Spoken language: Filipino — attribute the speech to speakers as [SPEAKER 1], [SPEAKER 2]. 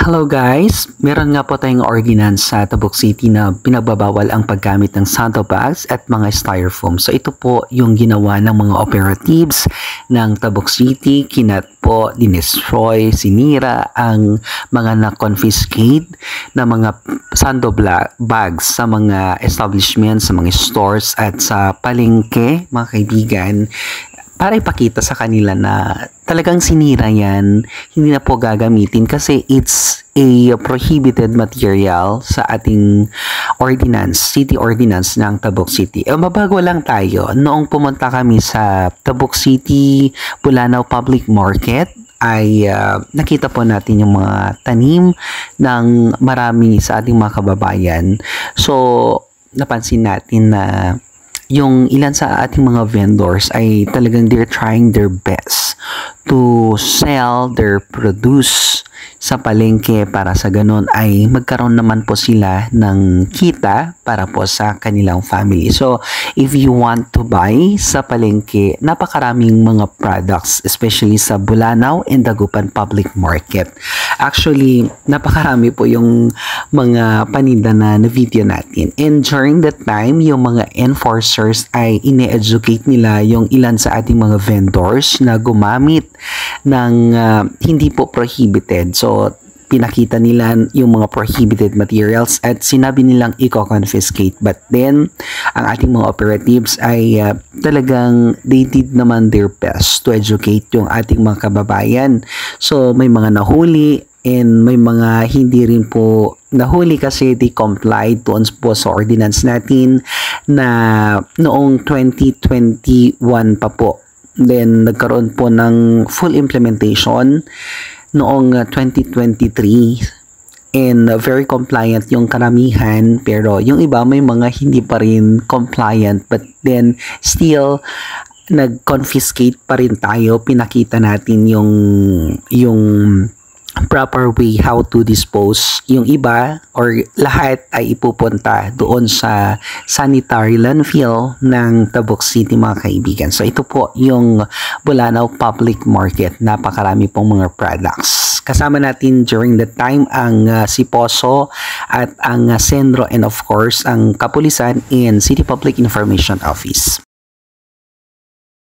[SPEAKER 1] Hello guys! Meron nga po tayong ordinance sa Tabuk City na pinagbabawal ang paggamit ng santo bags at mga styrofoam. So ito po yung ginawa ng mga operatives ng Tabuk City. Kinat po, dinestroy, sinira ang mga na-confiscate na mga santo bags sa mga establishments, sa mga stores at sa palengke, mga kaibigan, para ipakita sa kanila na talagang sinira yan, hindi na po gagamitin kasi it's a prohibited material sa ating ordinance, city ordinance ng Tabuk City. Mabago lang tayo, noong pumunta kami sa Tabuk City, Bulanao Public Market, ay nakita po natin yung mga tanim ng marami sa ating mga kababayan. So, napansin natin na yung ilan sa ating mga vendors ay talagang they're trying their best to sell their produce sa palengke para sa ganun ay magkaroon naman po sila ng kita para po sa kanilang family. So, if you want to buy sa palengke, napakaraming mga products, especially sa Bulanao and Dagupan Public Market. Actually, napakarami po yung mga paninda na video natin. And during that time, yung mga enforcers ay ine-educate nila yung ilan sa ating mga vendors na gumamit ng hindi po prohibited. So, pinakita nila yung mga prohibited materials at sinabi nilang i-confiscate. But then, ang ating mga operatives ay talagang they did naman their best to educate yung ating mga kababayan. So, may mga nahuli and may mga hindi rin po nahuli kasi they complied doon po sa ordinance natin na noong 2021 pa po. Then, nagkaroon po ng full implementation noong 2023 and very compliant yung karamihan, pero yung iba may mga hindi pa rin compliant, but then still nag-confiscate pa rin tayo. Pinakita natin yung proper way how to dispose. Yung iba or lahat ay ipupunta doon sa sanitary landfill ng Tabuk City, mga kaibigan. So ito po yung Bulanao Public Market. Napakarami pong mga products. Kasama natin during that time ang Siposo at ang Sendro and of course ang Kapulisan and City Public Information Office.